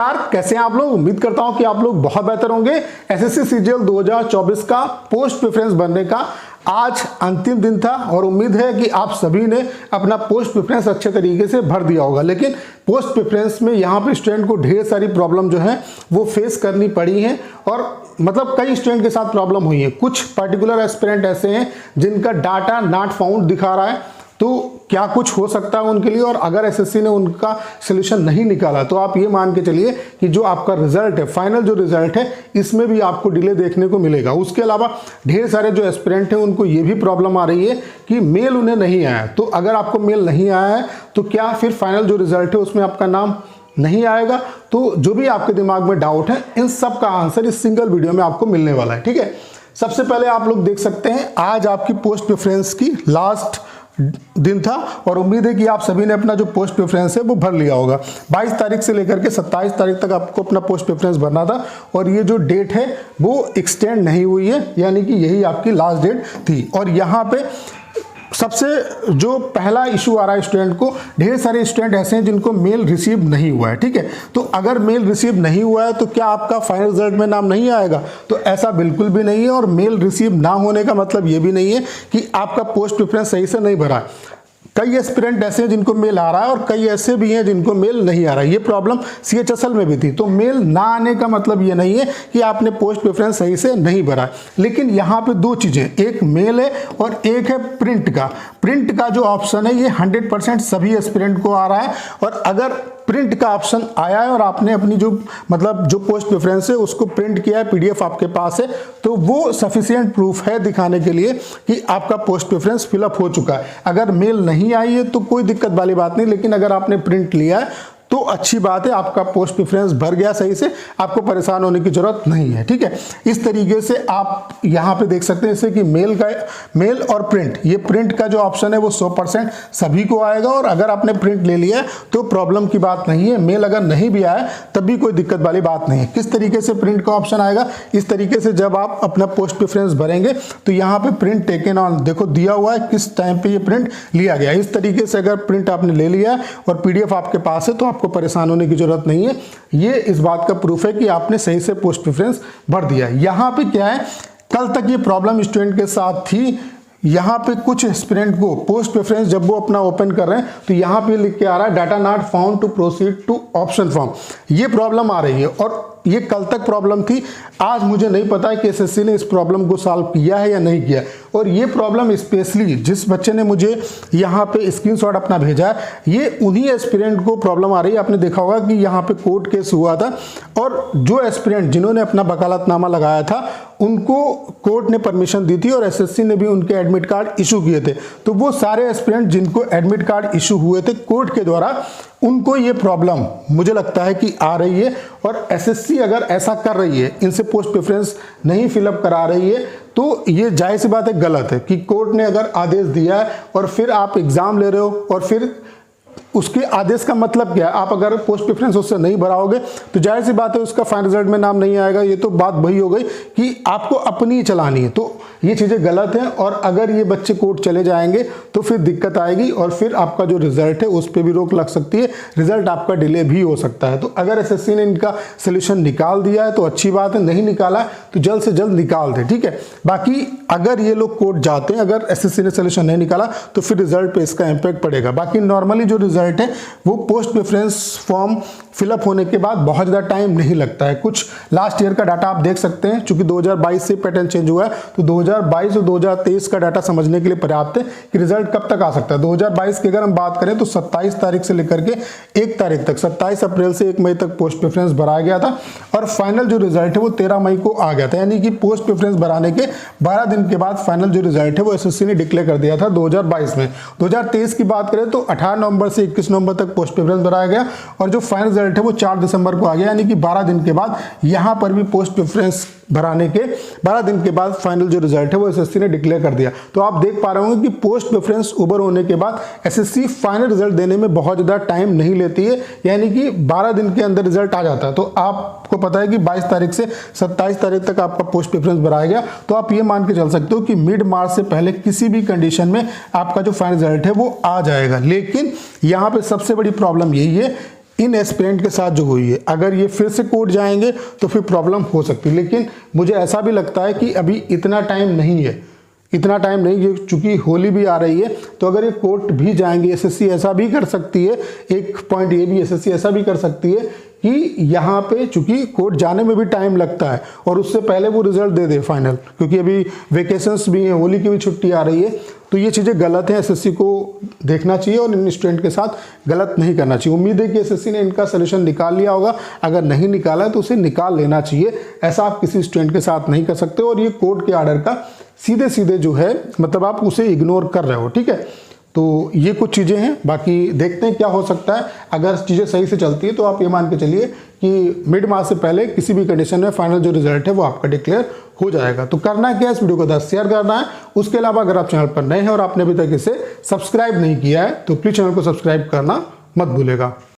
यार कैसे हैं आप लोग। उम्मीद करता हूं कि आप लोग बहुत बेहतर होंगे। एसएससी सीजीएल 2024 का पोस्ट प्रेफरेंस भरने का आज अंतिम दिन था और उम्मीद है कि आप सभी ने अपना पोस्ट प्रेफरेंस अच्छे तरीके से भर दिया होगा। लेकिन पोस्ट प्रेफरेंस में यहाँ पे स्टूडेंट को ढेर सारी प्रॉब्लम जो है वो फेस करनी पड़ी है और मतलब कई स्टूडेंट के साथ प्रॉब्लम हुई है। कुछ पर्टिकुलर एस्पिरेंट ऐसे हैं जिनका डाटा नॉट फाउंड दिखा रहा है, तो क्या कुछ हो सकता है उनके लिए। और अगर एसएससी ने उनका सोल्यूशन नहीं निकाला तो आप ये मान के चलिए कि जो आपका रिजल्ट है, फाइनल जो रिजल्ट है, इसमें भी आपको डिले देखने को मिलेगा। उसके अलावा ढेर सारे जो एस्पिरेंट हैं उनको ये भी प्रॉब्लम आ रही है कि मेल उन्हें नहीं आया। तो अगर आपको मेल नहीं आया है तो क्या फिर फाइनल जो रिजल्ट है उसमें आपका नाम नहीं आएगा। तो जो भी आपके दिमाग में डाउट है, इन सब का आंसर इस सिंगल वीडियो में आपको मिलने वाला है। ठीक है, सबसे पहले आप लोग देख सकते हैं आज आपकी पोस्ट प्रेफरेंस की लास्ट दिन था और उम्मीद है कि आप सभी ने अपना जो पोस्ट प्रेफरेंस है वो भर लिया होगा। 22 तारीख से लेकर के 27 तारीख तक आपको अपना पोस्ट प्रेफरेंस भरना था और ये जो डेट है वो एक्सटेंड नहीं हुई है, यानी कि यही आपकी लास्ट डेट थी। और यहाँ पे सबसे जो पहला इशू आ रहा है स्टूडेंट को, ढेर सारे स्टूडेंट ऐसे हैं जिनको मेल रिसीव नहीं हुआ है। ठीक है, तो अगर मेल रिसीव नहीं हुआ है तो क्या आपका फाइनल रिजल्ट में नाम नहीं आएगा? तो ऐसा बिल्कुल भी नहीं है। और मेल रिसीव ना होने का मतलब ये भी नहीं है कि आपका पोस्ट प्रेफरेंस सही से नहीं भरा है। कई एस्पिरेंट ऐसे हैं जिनको मेल आ रहा है और कई ऐसे भी हैं जिनको मेल नहीं आ रहा है। ये प्रॉब्लम सीएचएसएल में भी थी। तो मेल ना आने का मतलब ये नहीं है कि आपने पोस्ट प्रेफरेंस सही से नहीं भरा। लेकिन यहाँ पे दो चीजें, एक मेल है और एक है प्रिंट का। प्रिंट का जो ऑप्शन है ये 100% सभी एस्पिरेंट को आ रहा है। और अगर प्रिंट का ऑप्शन आया है और आपने अपनी जो पोस्ट प्रेफरेंस है उसको प्रिंट किया है, पीडीएफ आपके पास है, तो वो सफिशिएंट प्रूफ है दिखाने के लिए कि आपका पोस्ट प्रेफरेंस फिलअप हो चुका है। अगर मेल नहीं आई है तो कोई दिक्कत वाली बात नहीं, लेकिन अगर आपने प्रिंट लिया है तो अच्छी बात है, आपका पोस्ट प्रेफरेंस भर गया सही से, आपको परेशान होने की जरूरत नहीं है। ठीक है, इस तरीके से आप यहाँ पे देख सकते हैं जैसे कि मेल और प्रिंट, ये प्रिंट का जो ऑप्शन है वो 100% सभी को आएगा। और अगर आपने प्रिंट ले लिया तो प्रॉब्लम की बात नहीं है। मेल अगर नहीं भी आया तब भी कोई दिक्कत वाली बात नहीं है। किस तरीके से प्रिंट का ऑप्शन आएगा, इस तरीके से जब आप अपना पोस्ट प्रेफरेंस भरेंगे तो यहाँ पे प्रिंट टेकन ऑन देखो दिया हुआ है, किस टाइम पे ये प्रिंट लिया गया। इस तरीके से अगर प्रिंट आपने ले लिया और पीडीएफ आपके पास है तो आपको परेशान होने की जरूरत नहीं है। ये इस बात का प्रूफ है कि आपने सही से पोस्ट प्रेफरेंस भर दिया है। यहाँ पे क्या है, कल तक ये प्रॉब्लम स्टूडेंट के साथ थी। यहाँ पे कुछ एस्पिरेंट को पोस्ट प्रेफरेंस जब वो अपना ओपन कर रहे हैं तो यहाँ पे लिख के आ रहा है data not found to proceed to option form. ये प्रॉब्लम आ रही है और ये कल तक प्रॉब्लम थी। आज मुझे नहीं पता कि एसएससी ने इस प्रॉब्लम को सॉल्व किया है या नहीं किया। और ये प्रॉब्लम स्पेशली जिस बच्चे ने मुझे यहाँ पे स्क्रीनशॉट अपना भेजा है, ये उन्हीं एस्पिरेंट को प्रॉब्लम आ रही है। आपने देखा होगा कि यहाँ पे कोर्ट केस हुआ था और जो एस्पिरेंट जिन्होंने अपना वकालतनामा लगाया था उनको कोर्ट ने परमिशन दी थी और एसएससी ने भी उनके एडमिट कार्ड इशू किए थे। तो वो सारे एस्पिरेंट जिनको एडमिट कार्ड इशू हुए थे कोर्ट के द्वारा, उनको ये प्रॉब्लम मुझे लगता है कि आ रही है। और एसएससी अगर ऐसा कर रही है, इनसे पोस्ट प्रेफरेंस नहीं फिलअप करा रही है, तो ये जाहिर सी बात है गलत है कि कोर्ट ने अगर आदेश दिया है और फिर आप एग्जाम ले रहे हो और फिर उसके आदेश का मतलब क्या है, आप अगर पोस्ट प्रेफरेंस उससे नहीं भराओगे तो जाहिर सी बात है उसका फाइनल रिजल्ट में नाम नहीं आएगा। ये तो बात वही हो गई कि आपको अपनी ही चलानी है। तो ये चीज़ें गलत हैं और अगर ये बच्चे कोर्ट चले जाएंगे तो फिर दिक्कत आएगी और फिर आपका जो रिजल्ट है उस पर भी रोक लग सकती है, रिजल्ट आपका डिले भी हो सकता है। तो अगर एसएससी ने इनका सोल्यूशन निकाल दिया है तो अच्छी बात है, नहीं निकाला तो जल्द से जल्द निकाल दे। ठीक है, बाकी अगर ये लोग कोर्ट जाते हैं, अगर एसएससी ने सोल्यूशन नहीं निकाला तो फिर रिजल्ट पे इसका इम्पैक्ट पड़ेगा। बाकी नॉर्मली जो रिजल्ट है वो पोस्ट प्रेफरेंस फॉर्म फिलअप होने के बाद बहुत ज़्यादा टाइम नहीं लगता है। कुछ लास्ट ईयर का डाटा आप देख सकते हैं, चूंकि 2022 से पैटर्न चेंज हुआ है तो 2022 और 2023 का डाटा समझने के लिए पर्याप्त है कि रिजल्ट कब तक आ सकता है। 2022 की अगर हम बात करें तो 27 तारीख से लेकर के 1 तारीख तक, 27 अप्रैल से 1 मई तक पोस्ट प्रेफरेंस भराया गया था और फाइनल जो रिजल्ट है वो 13 मई को आ गया था। यानी कि पोस्ट प्रेफरेंस भराने के 12 दिन के बाद फाइनल जो रिजल्ट है वो एसएससी ने डिक्लेयर कर दिया था 2022 में। 2023 की बात करें तो 18 नवंबर से 21 नवंबर तक पोस्ट प्रेफरेंस भराया गया और जो फाइनल रिजल्ट है वो 4 दिसंबर को आ गया। यानी कि 12 दिन के बाद यहाँ पर भी पोस्ट प्रेफरेंस भराने के 12 दिन के बाद फाइनल जो रिजल्ट है वो एसएससी ने डिक्लेयर कर दिया। तो आप देख पा रहे होंगे कि पोस्ट प्रेफरेंस ओवर होने के बाद एसएससी फाइनल रिजल्ट देने में बहुत ज़्यादा टाइम नहीं लेती है, यानी कि 12 दिन के अंदर रिजल्ट आ जाता है। तो आपको पता है कि 22 तारीख से 27 तारीख तक आपका पोस्ट प्रेफरेंस भराया गया। तो आप ये मान के चल सकते हो कि मिड मार्च से पहले किसी भी कंडीशन में आपका जो फाइनल रिजल्ट है वो आ जाएगा। लेकिन यहाँ पे सबसे बड़ी प्रॉब्लम यही है, इन एस्पिरेंट के साथ जो हुई है, अगर ये फिर से कोर्ट जाएंगे तो फिर प्रॉब्लम हो सकती है। लेकिन मुझे ऐसा भी लगता है कि अभी इतना टाइम नहीं है, इतना टाइम नहीं, ये चूंकि होली भी आ रही है, तो अगर ये कोर्ट भी जाएंगे, एसएससी ऐसा भी कर सकती है, एक पॉइंट ये भी एसएससी ऐसा भी कर सकती है कि यहाँ पे चूंकि कोर्ट जाने में भी टाइम लगता है और उससे पहले वो रिजल्ट दे दे फाइनल, क्योंकि अभी वेकेशंस भी हैं, होली की भी छुट्टी आ रही है। तो ये चीज़ें गलत है, एसएससी को देखना चाहिए और इन स्टूडेंट के साथ गलत नहीं करना चाहिए। उम्मीद है कि एसएससी ने इनका सोल्यूशन निकाल लिया होगा, अगर नहीं निकाला है तो उसे निकाल लेना चाहिए। ऐसा आप किसी स्टूडेंट के साथ नहीं कर सकते और ये कोर्ट के आर्डर का सीधे सीधे जो है मतलब आप उसे इग्नोर कर रहे हो, ठीक है। तो ये कुछ चीज़ें हैं, बाकी देखते हैं क्या हो सकता है। अगर चीज़ें सही से चलती है तो आप ये मान के चलिए कि मिड मार्च से पहले किसी भी कंडीशन में फाइनल जो रिजल्ट है वो आपका डिक्लेयर हो जाएगा। तो करना क्या है, इस वीडियो को 10 शेयर करना है। उसके अलावा अगर आप चैनल पर नए हैं और आपने अभी तक इसे सब्सक्राइब नहीं किया है तो प्लीज़ चैनल को सब्सक्राइब करना मत भूलेगा।